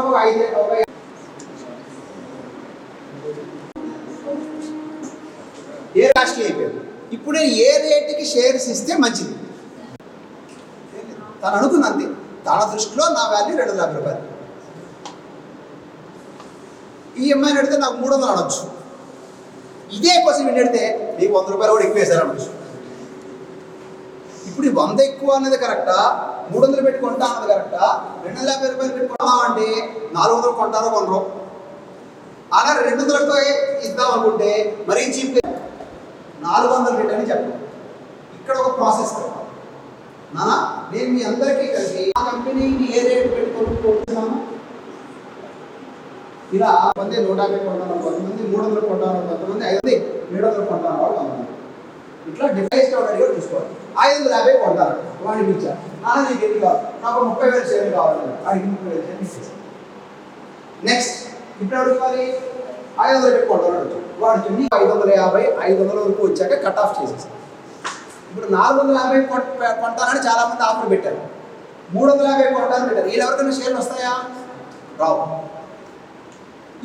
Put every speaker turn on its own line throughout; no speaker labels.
ఒక 5 ఏ కాస్ట్లీ అయిపోయింది. ఇప్పుడు నేను ఏ రేటుకి షేర్స్ ఇస్తే మంచిది తను అనుకున్నది. తన దృష్టిలో నా వాల్యూ 2,50,000 రూపాయలు. ఈఎంఐని అడిగితే నాకు 300 అనొచ్చు. ఇదే క్వశ్చన్ అడిగితే నీకు 100 రూపాయలు కూడా ఎక్కువ వేసారు అనొచ్చు. ఇప్పుడు 100 ఎక్కువ అనేది కరెక్టా, 300 పెట్టి కొంటా అన్నది కరెక్టా, 250 రూపాయలు పెట్టి కొంటామంటే 400 కొంటారో కొనరు. అలా 200తో ఇద్దాం అనుకుంటే మరీ చీప్ 400 పెట్టని చెప్పండి. ఇక్కడ ఒక ప్రాసెస్ నానా, నేను మీ అందరికీ కలిసి ఆ కంపెనీని ఏ రేటు పెట్టి కొనుక్కుంటున్నాను. ఇలా కొంతమంది 150 కొంటాను, కొంతమంది 300 కొంటాను, కొంతమంది 700 కొంటాను, వాళ్ళు కొంతమంది ఇట్లా డిఫరెన్స్ అడిగి చూసుకోవాలి. 550 కొంటారు వాడికి ఇచ్చారు. నీకు ఎన్ని కావాలి, నాకు 30,000 షేర్లు కావాలి, వాడికి 30,000 షేర్లు ఇచ్చేసి నెక్స్ట్ ఇప్పుడు అడుగువాలి 500 పెట్టి కొంటాను వాడికి నీకు 550 500 వరకు వచ్చాక కట్ ఆఫ్ చేసేసి. ఇప్పుడు 450 కొంటానని చాలా మంది ఆఫర్ పెట్టారు, 350 కొంటానని పెట్టారు. వీళ్ళు ఎవరికైనా షేర్లు వస్తాయా? రావు.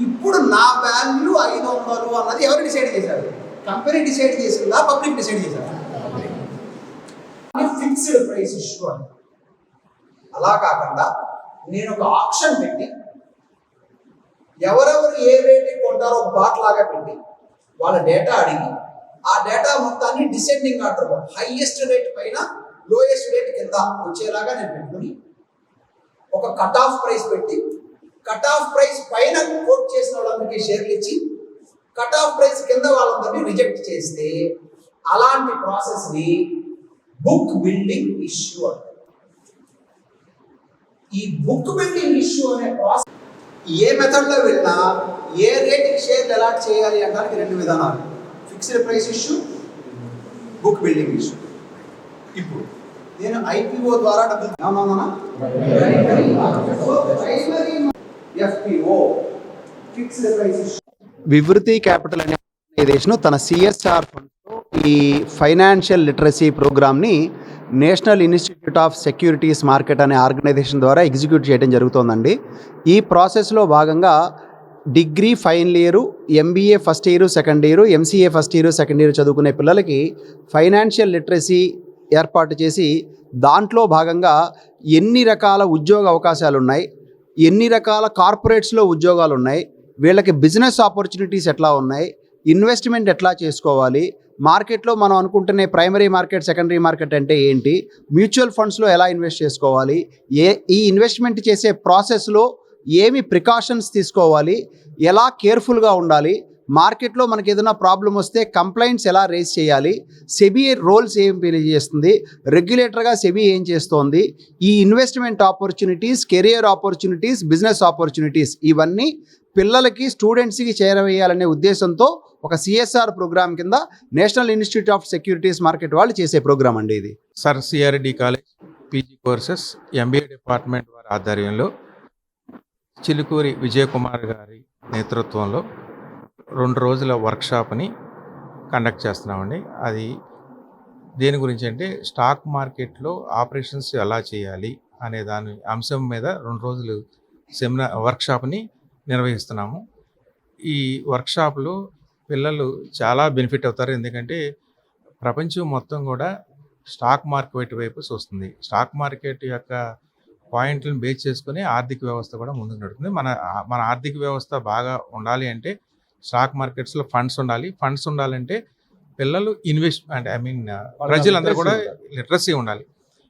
ఇప్పుడు నా వాల్యూ 500 అన్నది ఎవరు డిసైడ్ చేశారు? కంపెనీ డిసైడ్ చేసిందా, పబ్లిక్ డిసైడ్ చేశారా? ఫిక్స్డ్ ప్రైస్ ఇష్యూ అని. అలా కాకుండా నేను ఒక ఆప్షన్ పెట్టి ఎవరెవరు ఏ రేటుకి కొంటారో ఒక బాట్ లాగా పెట్టి వాళ్ళ డేటా అడిగి ఆ డేటా మొత్తాన్ని డిసెండింగ్ ఆర్డర్ హైయెస్ట్ రేట్ పైన లోయెస్ట్ రేట్ కింద వచ్చేలాగా నేను పెట్టుకుని ఒక కట్ ఆఫ్ ప్రైస్ పెట్టి కట్ ఆఫ్ ప్రైస్ పైన కోట్ చేసిన వాళ్ళందరికీ షేర్లు ఇచ్చి కట్ ఆఫ్ ప్రైస్ కింద వాళ్ళందరినీ రిజెక్ట్ చేస్తే అలాంటి ప్రాసెస్ని బుక్ బిల్డింగ్ ఇష్యూ అంటారు. ఈ బుక్ బిల్డింగ్ ఇష్యూ అనే ప్రాసెస్ ఏ మెథడ్లో వెళ్ళినా ఏ రేటుకి షేర్లు అలాట్ చేయాలి అనడానికి 2 విధానాలు: fixed price issue, book building issue. ఇప్పుడు నేను ఐపీఓ ద్వారా డబ్బులు FPO fixed price issue.
Vivriti capital అనే ఆర్గనైజేషన్ తన సిఎస్ఆర్ ఫండ్తో ఈ ఫైనాన్షియల్ లిటరసీ ప్రోగ్రామ్ని National Institute of Securities Market అనే ఆర్గనైజేషన్ ద్వారా ఎగ్జిక్యూట్ చేయడం జరుగుతోందండి. ఈ ప్రాసెస్లో భాగంగా degree final year, MBA first year second year, MCA first year second year చదువుకునే పిల్లలకి ఫైనాన్షియల్ లిటరసీ ఏర్పాటు చేసి దాంట్లో భాగంగా ఎన్ని రకాల ఉద్యోగ అవకాశాలు ఉన్నాయి, ఎన్ని రకాల కార్పొరేట్స్లో ఉద్యోగాలు ఉన్నాయి, వీళ్ళకి బిజినెస్ ఆపర్చునిటీస్ ఎట్లా ఉన్నాయి, ఇన్వెస్ట్మెంట్ ఎట్లా చేసుకోవాలి, మార్కెట్లో మనం అనుకుంటున్న ప్రైమరీ మార్కెట్ సెకండరీ మార్కెట్ అంటే ఏంటి, మ్యూచువల్ ఫండ్స్లో ఎలా ఇన్వెస్ట్ చేసుకోవాలి, ఈ ఇన్వెస్ట్మెంట్ చేసే ప్రాసెస్లో ఏమి ప్రికాషన్స్ తీసుకోవాలి, ఎలా కేర్ఫుల్గా ఉండాలి, మార్కెట్లో మనకి ఏదైనా ప్రాబ్లం వస్తే కంప్లైంట్స్ ఎలా రేస్ చేయాలి, సెబీ రోల్స్ ఏం ప్లే చేస్తుంది, రెగ్యులేటర్గా సెబీ ఏం చేస్తోంది, ఈ investment opportunities, career opportunities, business opportunities ఇవన్నీ పిల్లలకి స్టూడెంట్స్కి చేరవేయాలనే ఉద్దేశంతో ఒక సిఎస్ఆర్ ప్రోగ్రామ్ కింద national Institute of Securities market వాళ్ళు చేసే ప్రోగ్రామ్ అండి ఇది.
Sir CRD college PG courses MBA department వారి ఆధ్వర్యంలో చిలుకూరి విజయ్ కుమార్ గారి నేతృత్వంలో 2 రోజుల వర్క్షాప్ని కండక్ట్ చేస్తున్నామండి. అది దేని గురించి అంటే స్టాక్ మార్కెట్లో ఆపరేషన్స్ ఎలా చేయాలి అనే దాని అంశం మీద 2 రోజులు వర్క్షాప్ని నిర్వహిస్తున్నాము. ఈ వర్క్షాప్లో పిల్లలు చాలా బెనిఫిట్ అవుతారు. ఎందుకంటే ప్రపంచం మొత్తం కూడా స్టాక్ మార్కెట్ వైపు చూస్తుంది. స్టాక్ మార్కెట్ యొక్క పాయింట్లను బేస్ చేసుకుని ఆర్థిక వ్యవస్థ కూడా ముందుకు నడుస్తుంది. మన ఆర్థిక వ్యవస్థ బాగా ఉండాలి అంటే స్టాక్ మార్కెట్స్లో ఫండ్స్ ఉండాలి. ఫండ్స్ ఉండాలంటే పిల్లలు ప్రజలందరూ కూడా లిటరసీ ఉండాలి.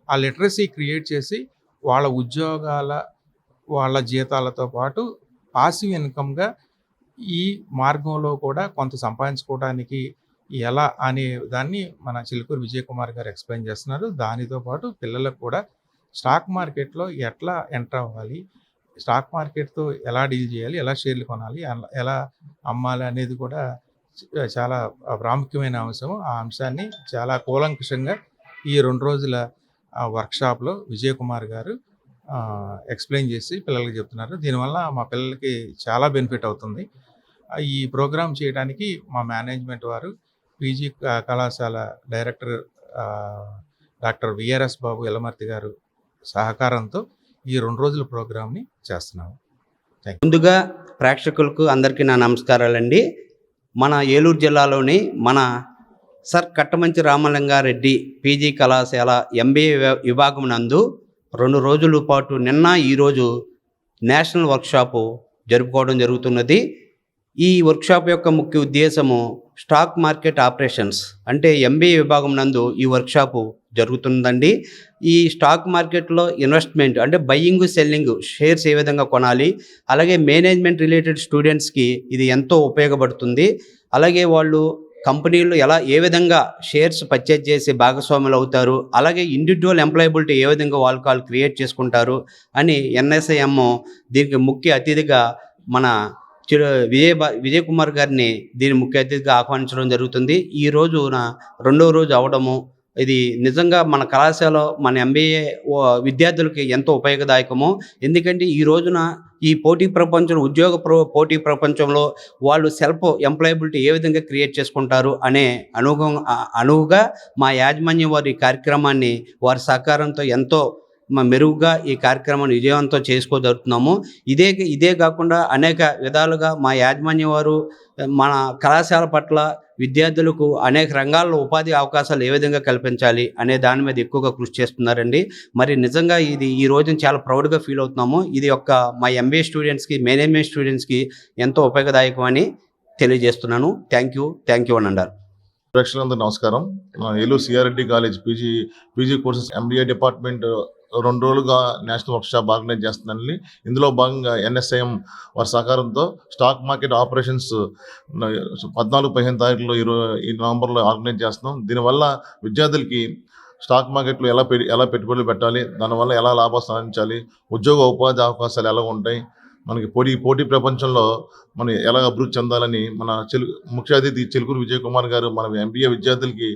ఆ లిటరసీ క్రియేట్ చేసి వాళ్ళ ఉద్యోగాల, వాళ్ళ జీతాలతో పాటు పాసివ్ ఇన్కమ్గా ఈ మార్గంలో కూడా కొంత సంపాదించుకోవడానికి ఎలా అనే దాన్ని మన చిలుకూరు విజయ్ కుమార్ గారు ఎక్స్ప్లెయిన్ చేస్తున్నారు. దానితో పాటు పిల్లలకు కూడా స్టాక్ మార్కెట్లో ఎట్లా ఎంటర్ అవ్వాలి, స్టాక్ మార్కెట్తో ఎలా డీల్ చేయాలి, ఎలా షేర్లు కొనాలి, ఎలా అమ్మాలి అనేది కూడా చాలా ప్రాముఖ్యమైన అంశం. ఆ అంశాన్ని చాలా కూలంకషంగా ఈ 2 రోజుల వర్క్షాప్లో విజయ్ కుమార్ గారు ఎక్స్ప్లెయిన్ చేసి పిల్లలకి చెప్తున్నారు. దీనివల్ల మా పిల్లలకి చాలా బెనిఫిట్ అవుతుంది. ఈ ప్రోగ్రాం చేయడానికి మా మేనేజ్మెంట్ వారు పీజీ కళాశాల డైరెక్టర్ డాక్టర్ విఆర్ఎస్ బాబు యలమర్తి గారు సహకారంతో ఈ 2 రోజుల ప్రోగ్రాంని చేస్తున్నాము.
ముందుగా ప్రేక్షకులకు అందరికీ నా నమస్కారాలండి. మన ఏలూరు జిల్లాలోని మన సర్ కట్టమంచి రామలింగారెడ్డి పీజీ కళాశాల ఎంబీఏ విభాగం నందు 2 రోజుల పాటు నిన్న ఈరోజు నేషనల్ వర్క్షాపు జరుపుకోవడం జరుగుతున్నది. ఈ వర్క్షాప్ యొక్క ముఖ్య ఉద్దేశము స్టాక్ మార్కెట్ ఆపరేషన్స్ అంటే ఎంబీఏ విభాగం నందు ఈ వర్క్షాపు జరుగుతుందండి. ఈ స్టాక్ మార్కెట్లో ఇన్వెస్ట్మెంట్ అంటే బయ్యింగ్ సెల్లింగ్ షేర్స్ ఏ విధంగా కొనాలి, అలాగే మేనేజ్మెంట్ రిలేటెడ్ స్టూడెంట్స్కి ఇది ఎంతో ఉపయోగపడుతుంది. అలాగే వాళ్ళు కంపెనీలు ఏ విధంగా షేర్స్ పర్చేజ్ చేసి భాగస్వాములు అవుతారు, అలాగే ఇండివిజువల్ ఎంప్లాయబిలిటీ ఏ విధంగా వాళ్ళు క్రియేట్ చేసుకుంటారు అని ఎన్ఎస్ఐఎం దీనికి ముఖ్య అతిథిగా మన విజయ్ కుమార్ గారిని దీని ముఖ్య అతిథిగా ఆహ్వానించడం జరుగుతుంది. ఈ రోజున 2వ రోజు అవడము ఇది నిజంగా మన కళాశాల మన ఎంబీఏ విద్యార్థులకి ఎంతో ఉపయోగదాయకము. ఎందుకంటే ఈ రోజున ఈ పోటీ ప్రపంచం పోటీ ప్రపంచంలో వాళ్ళు సెల్ఫ్ ఎంప్లాయబిలిటీ ఏ విధంగా క్రియేట్ చేసుకుంటారు అనే అనువుగా మా యాజమాన్యం వారి కార్యక్రమాన్ని వారి సహకారంతో ఎంతో మెరుగుగా ఈ కార్యక్రమాన్ని విజయవంతం చేసుకోగలుగుతున్నాము. ఇదే కాకుండా అనేక విధాలుగా మా యాజమాన్యం వారు మన కళాశాల పట్ల విద్యార్థులకు అనేక రంగాల్లో ఉపాధి అవకాశాలు ఏ విధంగా కల్పించాలి అనే దాని మీద ఎక్కువగా కృషి చేస్తున్నారండి. మరి నిజంగా ఇది ఈ రోజున చాలా ప్రౌడ్గా ఫీల్ అవుతున్నాము. ఇది మా ఎంబీఏ స్టూడెంట్స్కి మేనేజ్మెంట్ స్టూడెంట్స్కి ఎంతో ఉపయోగదాయకం అని తెలియజేస్తున్నాను. థ్యాంక్ యూ అని అన్నారు.
ప్రేక్షకులందరూ నమస్కారం. Eluru CR Reddy college PG courses MBA department 2 రోజులుగా నేషనల్ వర్క్షాప్ ఆర్గనైజ్ చేస్తుందండి. ఇందులో భాగంగా ఎన్ఎస్ఐఎం వారి సహకారంతో స్టాక్ మార్కెట్ ఆపరేషన్స్ 14-15 తారీఖులో ఈ నవంబర్లో ఆర్గనైజ్ చేస్తున్నాం. దీనివల్ల విద్యార్థులకి స్టాక్ మార్కెట్లో ఎలా పెట్టుబడులు పెట్టాలి, దానివల్ల ఎలా లాభాలు సాధించాలి, ఉపాధి అవకాశాలు ఎలా ఉంటాయి, మనకి పోటీ ప్రపంచంలో మనం ఎలా అభివృద్ధి చెందాలని మన ముఖ్య అతిథి చిలుకూరు విజయ్ కుమార్ గారు మన ఎంబీఏ విద్యార్థులకి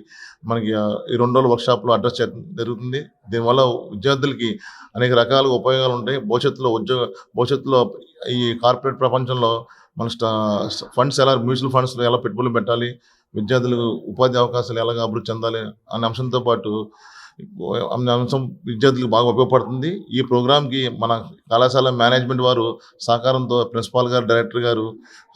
మనకి ఈ 2 రోజుల వర్క్షాప్లో అడ్రస్ చేయడం జరుగుతుంది. దీనివల్ల విద్యార్థులకి అనేక రకాల ఉపయోగాలు ఉంటాయి. భవిష్యత్తులో ఈ కార్పొరేట్ ప్రపంచంలో మన ఫండ్స్ మ్యూచువల్ ఫండ్స్లో ఎలా పెట్టుబడులు పెట్టాలి, విద్యార్థులకు ఉపాధి అవకాశాలు ఎలాగ అభివృద్ధి చెందాలి అనే అంశంతో పాటు అంశం విద్యార్థులకు బాగా ఉపయోగపడుతుంది. ఈ ప్రోగ్రామ్కి మన కళాశాల మేనేజ్మెంట్ వారు సహకారంతో ప్రిన్సిపాల్ గారు, డైరెక్టర్ గారు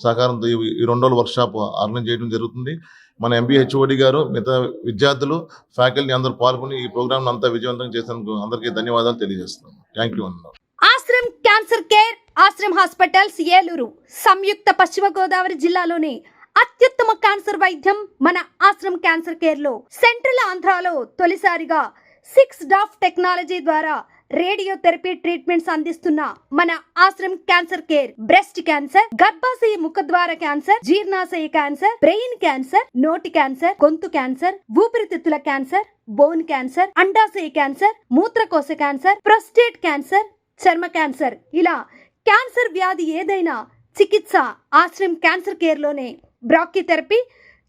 సహకారంతో ఈ 2 రోజుల వర్క్షాప్ ఆర్గనైజ్ చేయడం జరుగుతుంది. మన ఎంబీహెచ్ఓడి గారు, మిగతా విద్యార్థులు, ఫ్యాకల్టీ అందరూ పాల్గొని ఈ ప్రోగ్రామ్ అంతా విజయవంతం చేసినందుకు అందరికీ ధన్యవాదాలు తెలియజేస్తున్నాను. థ్యాంక్ యూ అన్నారు.
Ashram cancer care, Ashram hospitals Eluru సంయుక్త పశ్చిమ గోదావరి జిల్లాలోని అత్యుత్తమ క్యాన్సర్ వైద్యం మన ఆశ్రమ్ క్యాన్సర్ కేర్ లో సెంట్రల్ ఆంధ్రాలో తొలిసారిగా 6 డాఫ్ టెక్నాలజీ ద్వారా రేడియోథెరపీ ట్రీట్మెంట్స్ అందిస్తున్న మన Ashram cancer care breast cancer, గర్భాశయ ముఖద్వార క్యాన్సర్, జీర్ణాశయ క్యాన్సర్, బ్రెయిన్ క్యాన్సర్, నోటి క్యాన్సర్, గొంతు క్యాన్సర్, ఊపిరితిత్తుల క్యాన్సర్, బోన్ క్యాన్సర్, అండాశయ క్యాన్సర్, మూత్రకోశ క్యాన్సర్, ప్రొస్టేట్ క్యాన్సర్, చర్మ క్యాన్సర్, ఇలా క్యాన్సర్ వ్యాధి ఏదైనా చికిత్స ఆశ్రమ్ క్యాన్సర్ కేర్ లోనే. బ్రాక్కిథెరపీ,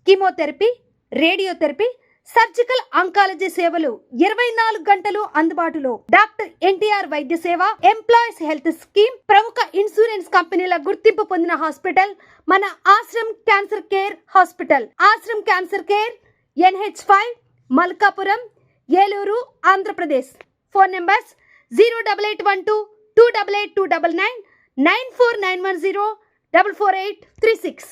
కీమోథెరపీ, రేడియోథెరపీ, సర్జికల్ ఆంకాలజీ సేవలు 24 గంటలు అందుబాటులో. డాక్టర్ ఎన్టీఆర్ వైద్య సేవ, ఎంప్లాయీస్ హెల్త్ స్కీమ్, ప్రముఖ ఇన్సూరెన్స్ కంపెనీల గుర్తింపు పొందిన హాస్పిటల్ మన Ashram cancer care hospital. Ashram cancer care NH5 Malkapuram, Eluru, Andhra Pradesh. Phone numbers 08812 288 299 94910 44836.